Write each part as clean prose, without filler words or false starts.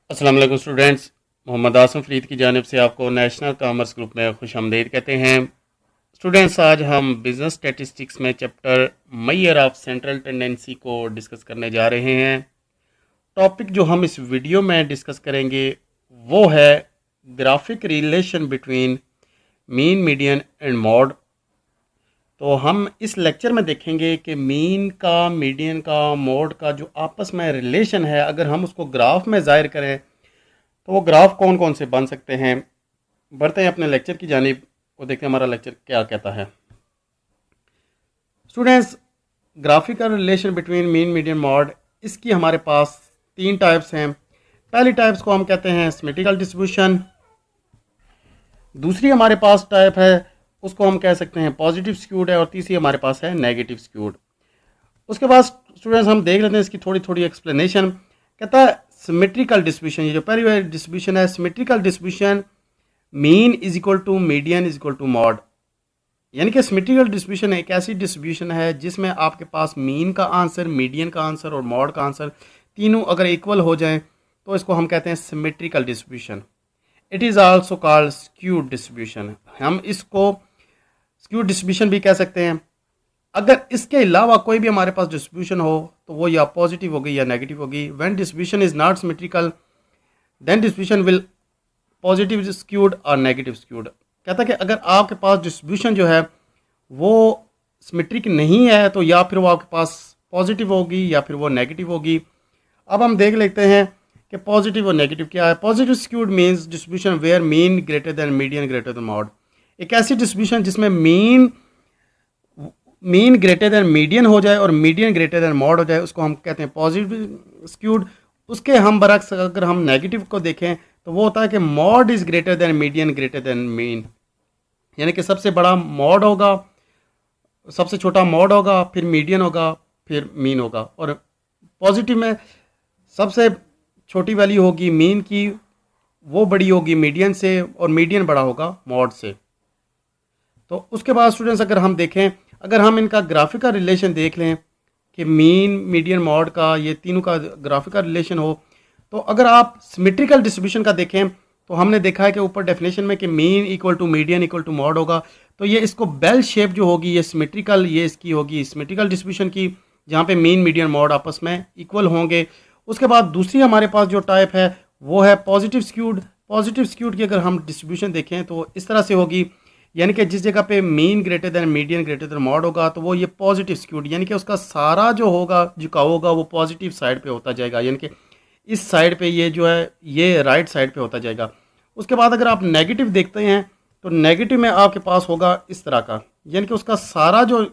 अस्सलाम वालेकुम स्टूडेंट्स। मोहम्मद आसम फरीद की जानिब से आपको नेशनल कॉमर्स ग्रुप में खुशामदीद कहते हैं। स्टूडेंट्स, आज हम बिज़नेस स्टैटिस्टिक्स में chapter measure of central tendency को डिस्कस करने जा रहे हैं। टॉपिक जो हम इस वीडियो में डिस्कस करेंगे वो है graphic relation between mean, median and mod. तो हम इस लेक्चर में देखेंगे कि मीन का, मीडियन का, मोड का जो आपस में रिलेशन है, अगर हम उसको ग्राफ में ज़ाहिर करें तो वो ग्राफ कौन कौन से बन सकते हैं। बढ़ते हैं अपने लेक्चर की जानिब और देखते हैं हमारा लेक्चर क्या कहता है। Students, graphical relation between mean, median, mod, इसकी हमारे पास तीन टाइप्स हैं। पहली टाइप्स को हम कहते हैं सिमेट्रिकल डिस्ट्रीब्यूशन। दूसरी हमारे पास टाइप है, उसको हम कह सकते हैं पॉजिटिव स्क्यूड है, और तीसरी हमारे पास है नेगेटिव स्क्यूड। उसके बाद स्टूडेंट्स हम देख लेते हैं इसकी थोड़ी थोड़ी एक्सप्लेनेशन। कहता है सिमेट्रिकल डिस्ट्रीब्यूशन, ये जो पहली वाली डिस्ट्रीब्यूशन है, symmetrical distribution mean is equal to median is equal to mode. यानी कि सिमेट्रिकल डिस्ट्रीब्यूशन एक ऐसी डिस्ट्रीब्यूशन है जिसमें आपके पास मीन का आंसर, मीडियन का आंसर और मॉड का आंसर तीनों अगर इक्वल हो जाएं तो इसको हम कहते हैं symmetrical distribution. It is also called skewed distribution. हम इसको स्क्यूड डिस्ट्रीब्यूशन भी कह सकते हैं। अगर इसके अलावा कोई भी हमारे पास डिस्ट्रीब्यूशन हो तो वो या पॉजिटिव होगी या नेगेटिव होगी। When distribution is not symmetrical then distribution will positive skewed और नेगेटिव स्क्यूड। कहता है कि अगर आपके पास डिस्ट्रीब्यूशन जो है वो सिमेट्रिक नहीं है तो या फिर वो आपके पास पॉजिटिव होगी या फिर वो नेगेटिव होगी। अब हम देख लेते हैं कि पॉजिटिव और नेगेटिव क्या है। Positive skewed means distribution where mean greater than median greater than mode. एक ऐसी डिस्ट्रीब्यूशन जिसमें मीन ग्रेटर देन मीडियन हो जाए और मीडियन ग्रेटर देन मॉड हो जाए, उसको हम कहते हैं पॉजिटिव स्क्यूड। उसके हम बरक्स अगर हम नेगेटिव को देखें तो वो होता है कि mod is greater than median greater then mean. यानी कि सबसे बड़ा मॉड होगा, सबसे छोटा मॉड होगा, फिर मीडियन होगा, फिर मीन होगा। और पॉजिटिव में सबसे छोटी वैल्यू होगी मीन की, वो बड़ी होगी मीडियन से, और मीडियन बड़ा होगा मॉड से। तो उसके बाद स्टूडेंट्स अगर हम देखें, अगर हम इनका ग्राफिकल रिलेशन देख लें कि मीन, मीडियन, मॉड का, ये तीनों का ग्राफिकल रिलेशन हो, तो अगर आप सिमेट्रिकल डिस्ट्रीब्यूशन का देखें तो हमने देखा है कि ऊपर डेफिनेशन में कि mean equal to median equal to mode होगा। तो ये इसको बेल शेप जो होगी ये सिमेट्रिकल, ये इसकी होगी सिमेट्रिकल डिस्ट्रीब्यूशन की, जहाँ पे मीन, मीडियन, मॉड आपस में इक्वल होंगे। उसके बाद दूसरी हमारे पास जो टाइप है वो है पॉजिटिव स्क्यूड। पॉजिटिव स्क्यूड की अगर हम डिस्ट्रीब्यूशन देखें तो इस तरह से होगी, यानी कि जिस जगह पे mean greater than median greater than mod होगा तो वो ये पॉजिटिव स्क्यूड, यानी कि उसका सारा जो होगा झुकाव होगा वो पॉजिटिव साइड पे होता जाएगा, यानी कि इस साइड पे ये जो है ये राइट साइड पे होता जाएगा। उसके बाद अगर आप नेगेटिव देखते हैं तो नेगेटिव में आपके पास होगा इस तरह का, यानी कि उसका सारा जो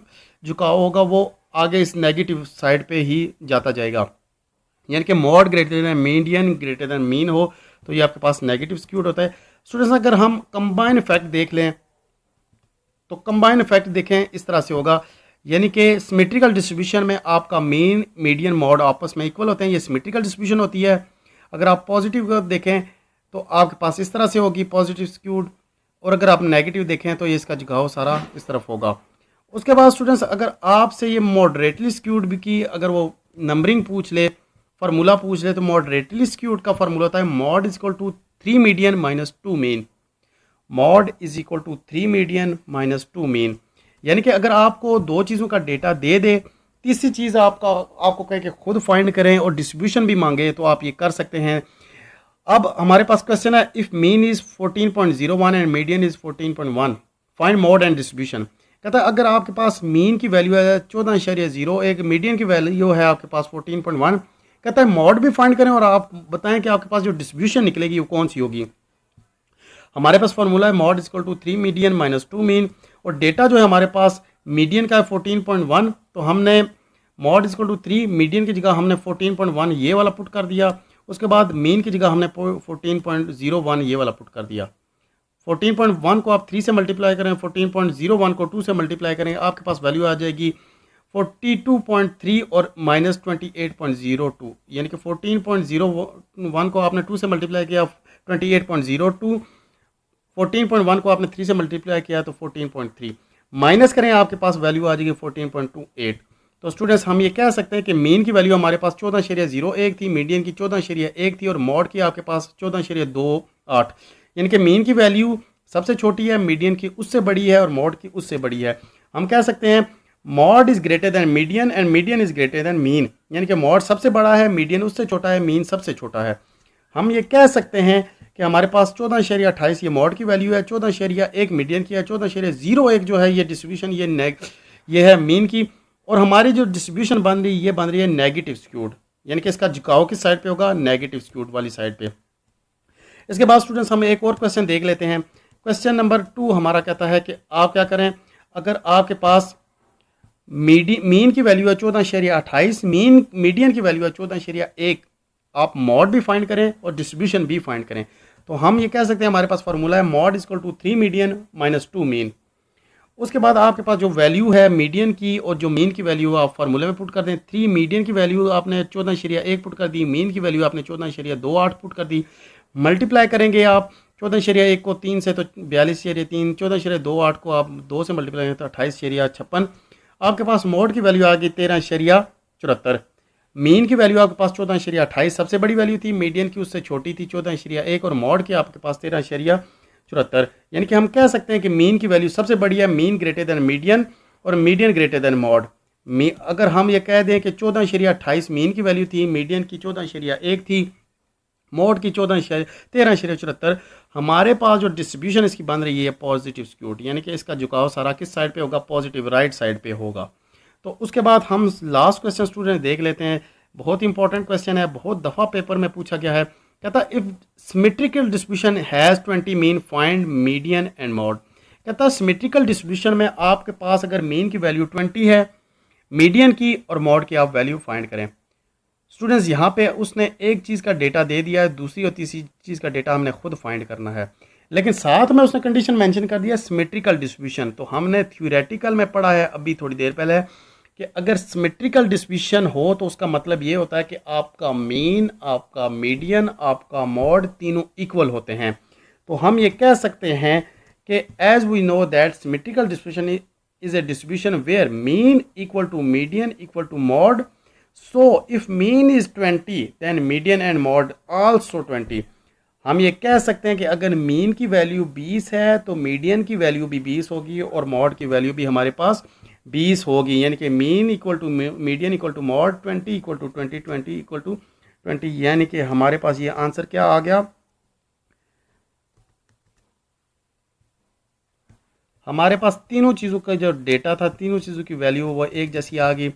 झुकाव होगा वो आगे इस नेगेटिव साइड पे ही जाता जाएगा। यानी कि mod greater than median greater then mean हो तो ये आपके पास नेगेटिव स्क्यूड होता है। स्टूडेंट्स, अगर हम कंबाइन इफेक्ट देख लें तो कंबाइन इफेक्ट देखें इस तरह से होगा, यानी कि सिमेट्रिकल डिस्ट्रीब्यूशन में आपका मीन, मीडियन, मॉड आपस में इक्वल होते हैं, ये सिमेट्रिकल डिस्ट्रीब्यूशन होती है। अगर आप पॉजिटिव को देखें तो आपके पास इस तरह से होगी पॉजिटिव स्क्यूड, और अगर आप नेगेटिव देखें तो ये इसका झुकाव सारा इस तरफ होगा। उसके बाद स्टूडेंट्स अगर आपसे ये मॉडरेटली स्क्यूड भी की अगर वो नंबरिंग पूछ ले, फार्मूला पूछ ले, तो मॉडरेटली स्क्यूड का फार्मूला होता है mode is equal to 3 median minus 2 mean. Mode is equal to 3 median minus 2 mean. यानी कि अगर आपको दो चीज़ों का डेटा दे दे, तीसरी चीज़ आपको कहे कि खुद फाइंड करें और डिस्ट्रीब्यूशन भी मांगे तो आप ये कर सकते हैं। अब हमारे पास क्वेश्चन है, if mean is 14.01 and median is 14.1 find mod and distribution. कहता है अगर आपके पास मीन की वैल्यू है 14.01, मीडियन की वैल्यू है आपके पास 14.1, कहता है मॉड भी फाइंड करें और आप बताएं कि आपके पास जो डिस्ट्रीब्यूशन निकलेगी वो कौन सी होगी। हमारे पास फॉर्मूला है mode equal to 3 median minus 2 mean, और डेटा जो है हमारे पास मीडियन का है 14.1, तो हमने मॉड इक्वल टू 3 मीडियन की जगह हमने 14.1 ये वाला पुट कर दिया। उसके बाद मीन की जगह हमने 14.01 ये वाला पुट कर दिया। 14.1 को आप 3 से मल्टीप्लाई करें, 14.01 को 2 से मल्टीप्लाई करें, आपके पास वैल्यू आ जाएगी 42.3 और माइनस 28.02, यानी कि 14.01 को आपने 2 से मल्टीप्लाई किया 28.02, 14.1 को आपने 3 से मल्टीप्लाई किया तो 14.3, माइनस करें आपके पास वैल्यू आ जाएगी 14.28। तो स्टूडेंट्स हम ये कह सकते हैं कि मीन की वैल्यू हमारे पास 14.01 थी, मीडियन की 14.1 थी और मॉड की आपके पास 14.28, यानी कि मीन की वैल्यू सबसे छोटी है, मीडियन की उससे बड़ी है और मॉड की उससे बड़ी है। हम कह सकते हैं mod is greater than median and median is greater than mean, यानी कि मॉड सबसे बड़ा है, मीडियन उससे छोटा है, मीन सबसे छोटा है। हम ये कह सकते हैं कि हमारे पास 14.28 ये मॉड की वैल्यू है, 14.1 मीडियन की है, 14.01 जो है ये डिस्ट्रीब्यूशन ये है मीन की, और हमारी जो डिस्ट्रीब्यूशन बन रही है ये बन रही है नेगेटिव स्क्यूड, यानी कि इसका झुकाव किस साइड पे होगा, नेगेटिव स्क्यूड वाली साइड पे। इसके बाद स्टूडेंट्स हम एक और क्वेश्चन देख लेते हैं। क्वेश्चन नंबर 2 हमारा कहता है कि आप क्या करें, अगर आपके पास मीन की वैल्यू है 14.28, मीडियन की वैल्यू है 14.1, आप मॉड भी फाइंड करें और डिस्ट्रीब्यूशन भी फाइंड करें, तो हम ये कह सकते हैं हमारे पास फार्मूला है mode equal to 3 median minus 2 mean. उसके बाद आपके पास जो वैल्यू है मीडियन की और जो मीन की वैल्यू आप फार्मूले में पुट कर दें। 3 मीडियन की वैल्यू आपने 14.1 पुट कर दी, मीन की वैल्यू आपने 14.28 पुट कर दी, मल्टीप्लाई करेंगे आप 14.1 को 3 से तो 42.3, 14.28 को आप 2 से मल्टीप्लाई करें तो 28.56, आपके पास मोड की वैल्यू आ गई 13.74। मीन की वैल्यू आपके पास 14.28 सबसे बड़ी वैल्यू थी, मीडियन की उससे छोटी थी 14.1 और मॉड की आपके पास 13.74, यानी कि हम कह सकते हैं कि मीन की वैल्यू सबसे बड़ी है, मीन ग्रेटर देन मीडियन और मीडियन ग्रेटर देन मॉड। अगर हम ये कह दें कि 14.28 मीन की वैल्यू थी, मीडियन की 14.1 थी, मॉड की 13.74, हमारे पास जो डिस्ट्रीब्यूशन इसकी बन रही है पॉजिटिव स्क्यूड, यानी कि इसका झुकाव सारा किस साइड पे होगा, पॉजिटिव राइट साइड पे होगा। तो उसके बाद हम लास्ट क्वेश्चन स्टूडेंट देख लेते हैं, बहुत इंपॉर्टेंट क्वेश्चन है, बहुत दफ़ा पेपर में पूछा गया है। कहता if symmetrical distribution has 20 mean find median and mod. कहता सिमेट्रिकल डिस्ट्रीब्यूशन में आपके पास अगर मीन की वैल्यू 20 है, मीडियन की और मॉड की आप वैल्यू फाइंड करें। स्टूडेंट्स यहाँ पे उसने एक चीज़ का डेटा दे दिया है, दूसरी और तीसरी चीज़ का डेटा हमने खुद फाइंड करना है, लेकिन साथ में उसने कंडीशन मेंशन कर दिया सिमेट्रिकल डिस्ट्रीब्यूशन। तो हमने थ्योरेटिकल में पढ़ा है अभी थोड़ी देर पहले कि अगर सिमेट्रिकल डिस्ट्रीब्यूशन हो तो उसका मतलब ये होता है कि आपका मीन, आपका मीडियन, आपका मॉड तीनों इक्वल होते हैं। तो हम ये कह सकते हैं कि as we know that symmetrical distribution is a distribution where mean equal to median equal to mode. So if mean is 20 then median and mode also 20। हम ये कह सकते हैं कि अगर मीन की वैल्यू 20 है तो मीडियन की वैल्यू भी 20 होगी और मॉड की वैल्यू भी हमारे पास 20 होगी, यानी कि mean equal to median equal to mode 20 equal to 20 20 equal to 20, यानी कि हमारे पास ये आंसर क्या आ गया, हमारे पास तीनों चीज़ों का जो डेटा था, तीनों चीज़ों की वैल्यू वो एक जैसी आ गई।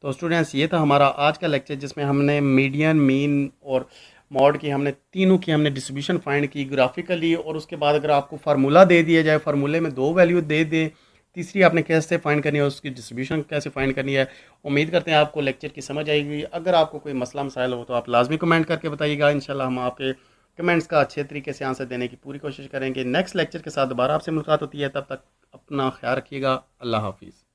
तो स्टूडेंट्स ये था हमारा आज का लेक्चर जिसमें हमने मीडियन, मीन और मॉड की हमने तीनों की हमने डिस्ट्रीब्यूशन फाइंड की ग्राफिकली, और उसके बाद अगर आपको फार्मूला दे दिया जाए, फार्मूले में 2 वैल्यू दे दे, तीसरी आपने कैसे फाइंड करनी है, उसकी डिस्ट्रीब्यूशन कैसे फाइंड करनी है। उम्मीद करते हैं आपको लेक्चर की समझ आएगी। अगर आपको कोई मसला मसाइल हो तो आप लाजमी कमेंट करके बताइएगा, इंशाल्लाह हम आपके कमेंट्स का अच्छे तरीके से आंसर देने की पूरी कोशिश करेंगे। नेक्स्ट लेक्चर के साथ दोबारा आपसे मुलाकात होती है, तब तक अपना ख्याल रखिएगा। अल्लाह हाफिज़।